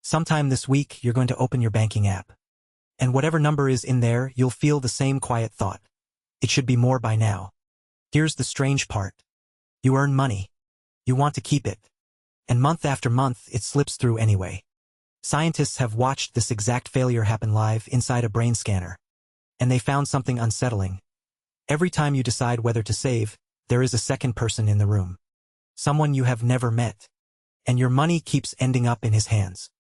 Sometime this week, you're going to open your banking app. And whatever number is in there, you'll feel the same quiet thought. It should be more by now. Here's the strange part. You earn money. You want to keep it. And month after month, it slips through anyway. Scientists have watched this exact failure happen live inside a brain scanner. And they found something unsettling. Every time you decide whether to save, there is a second person in the room. Someone you have never met. And your money keeps ending up in his hands.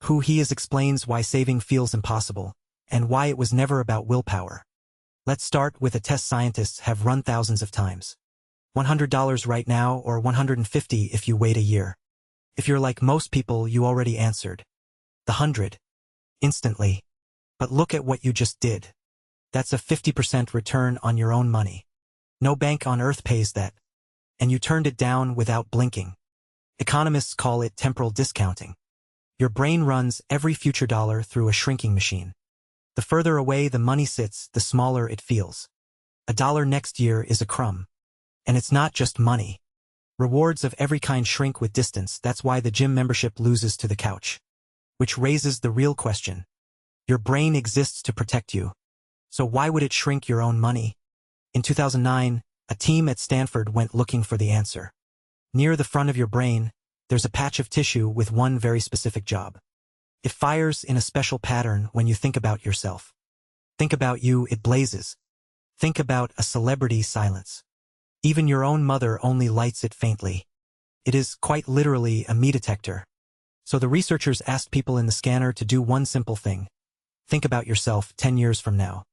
Who he is explains why saving feels impossible, and why it was never about willpower. Let's start with a test scientists have run thousands of times. $100 right now or $150 if you wait a year. If you're like most people, you already answered. The 100. Instantly. But look at what you just did. That's a 50% return on your own money. No bank on earth pays that. And you turned it down without blinking. Economists call it temporal discounting. Your brain runs every future dollar through a shrinking machine. The further away the money sits, the smaller it feels. A dollar next year is a crumb. And it's not just money. Rewards of every kind shrink with distance. That's why the gym membership loses to the couch. Which raises the real question. Your brain exists to protect you. So why would it shrink your own money? In 2009, a team at Stanford went looking for the answer. Near the front of your brain, there's a patch of tissue with one very specific job. It fires in a special pattern when you think about yourself. Think about you, it blazes. Think about a celebrity, silence. Even your own mother only lights it faintly. It is quite literally a meat detector. So the researchers asked people in the scanner to do one simple thing. Think about yourself 10 years from now.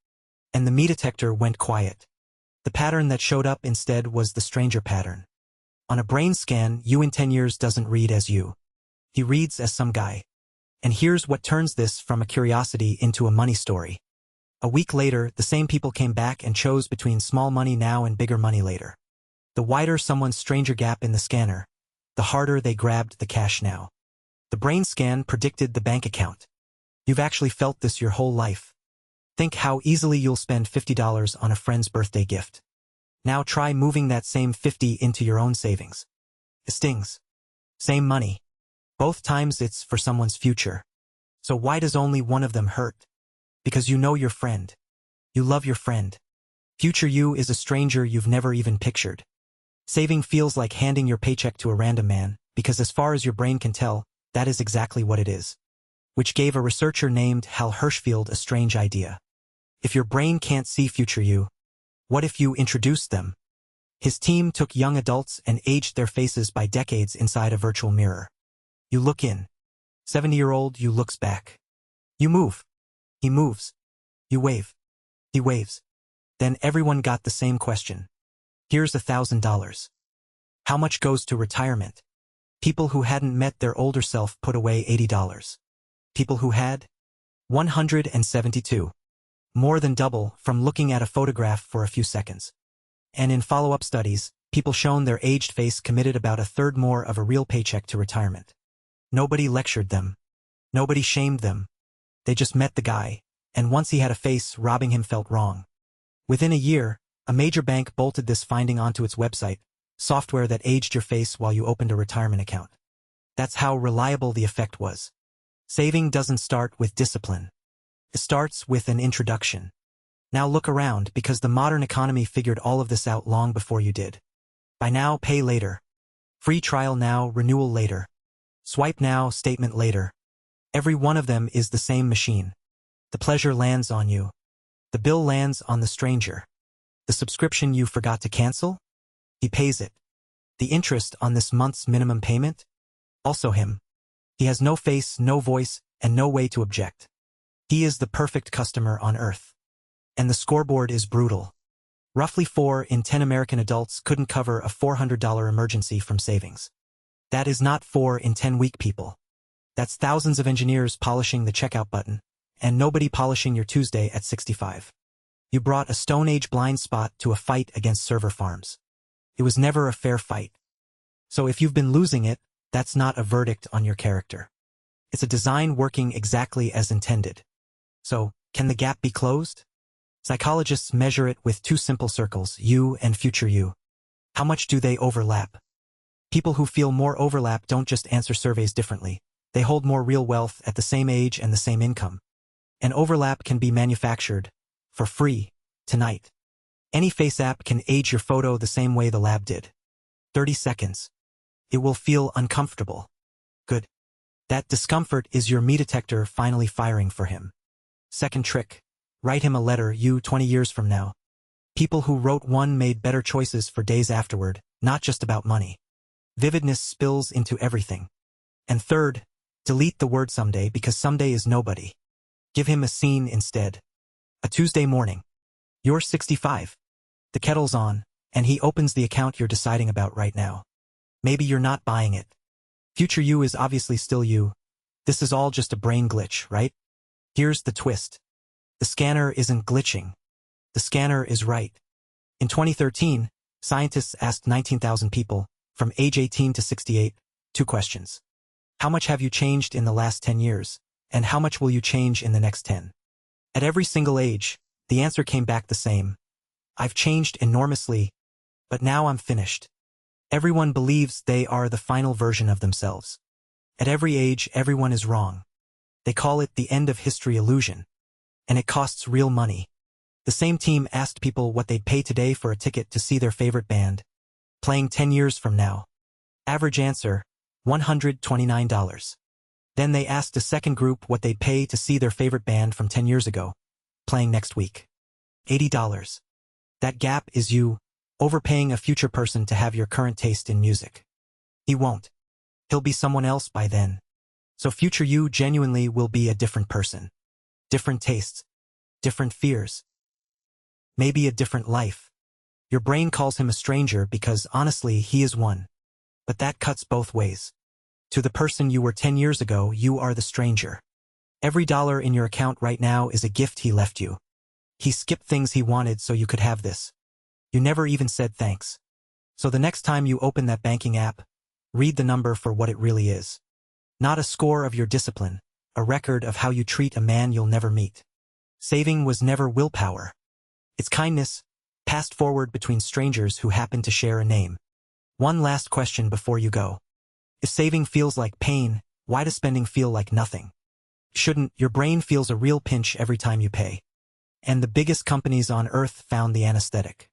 And the meat detector went quiet. The pattern that showed up instead was the stranger pattern. On a brain scan, you in 10 years doesn't read as you. He reads as some guy. And here's what turns this from a curiosity into a money story. A week later, the same people came back and chose between small money now and bigger money later. The wider someone's stranger gap in the scanner, the harder they grabbed the cash now. The brain scan predicted the bank account. You've actually felt this your whole life. Think how easily you'll spend $50 on a friend's birthday gift. Now try moving that same $50 into your own savings. It stings. Same money. Both times it's for someone's future. So why does only one of them hurt? Because you know your friend. You love your friend. Future you is a stranger you've never even pictured. Saving feels like handing your paycheck to a random man, because as far as your brain can tell, that is exactly what it is. Which gave a researcher named Hal Hershfield a strange idea. If your brain can't see future you, what if you introduced them? His team took young adults and aged their faces by decades inside a virtual mirror. You look in. 70-year-old you looks back. You move. He moves. You wave. He waves. Then everyone got the same question. Here's $1,000. How much goes to retirement? People who hadn't met their older self put away $80. People who had? 172. More than double from looking at a photograph for a few seconds. And in follow-up studies, people shown their aged face committed about a third more of a real paycheck to retirement. Nobody lectured them. Nobody shamed them. They just met the guy, and once he had a face, robbing him felt wrong. Within a year, a major bank bolted this finding onto its website, software that aged your face while you opened a retirement account. That's how reliable the effect was. Saving doesn't start with discipline. It starts with an introduction. Now look around, because the modern economy figured all of this out long before you did. Buy now, pay later. Free trial now, renewal later. Swipe now, statement later. Every one of them is the same machine. The pleasure lands on you. The bill lands on the stranger. The subscription you forgot to cancel? He pays it. The interest on this month's minimum payment? Also him. He has no face, no voice, and no way to object. He is the perfect customer on earth. And the scoreboard is brutal. Roughly 4 in 10 American adults couldn't cover a $400 emergency from savings. That is not 4 in 10 weak people. That's thousands of engineers polishing the checkout button, and nobody polishing your Tuesday at 65. You brought a Stone Age blind spot to a fight against server farms. It was never a fair fight. So if you've been losing it, that's not a verdict on your character. It's a design working exactly as intended. So, can the gap be closed? Psychologists measure it with 2 simple circles, you and future you. How much do they overlap? People who feel more overlap don't just answer surveys differently. They hold more real wealth at the same age and the same income. An overlap can be manufactured for free tonight. Any face app can age your photo the same way the lab did. 30 seconds. It will feel uncomfortable. Good. That discomfort is your me detector finally firing for him. Second trick. Write him a letter 20 years from now. People who wrote one made better choices for days afterward, not just about money. Vividness spills into everything. And third, delete the word someday because someday is nobody. Give him a scene instead. A Tuesday morning. You're 65. The kettle's on, and he opens the account you're deciding about right now. Maybe you're not buying it. Future you is obviously still you. This is all just a brain glitch, right? Here's the twist. The scanner isn't glitching. The scanner is right. In 2013, scientists asked 19,000 people, from age 18 to 68, 2 questions. How much have you changed in the last 10 years? And how much will you change in the next 10? At every single age, the answer came back the same. I've changed enormously, but now I'm finished. Everyone believes they are the final version of themselves. At every age, everyone is wrong. They call it the end of history illusion. And it costs real money. The same team asked people what they'd pay today for a ticket to see their favorite band, playing 10 years from now. Average answer, $129. Then they asked a second group what they'd pay to see their favorite band from 10 years ago, playing next week. $80. That gap is you overpaying a future person to have your current taste in music. He won't. He'll be someone else by then. So future you genuinely will be a different person. Different tastes. Different fears. Maybe a different life. Your brain calls him a stranger because honestly he is one. But that cuts both ways. To the person you were 10 years ago, you are the stranger. Every dollar in your account right now is a gift he left you. He skipped things he wanted so you could have this. You never even said thanks. So the next time you open that banking app, read the number for what it really is. Not a score of your discipline, a record of how you treat a man you'll never meet. Saving was never willpower. It's kindness, passed forward between strangers who happen to share a name. One last question before you go. If saving feels like pain, why does spending feel like nothing? Shouldn't your brain feels a real pinch every time you pay? And the biggest companies on earth found the anesthetic.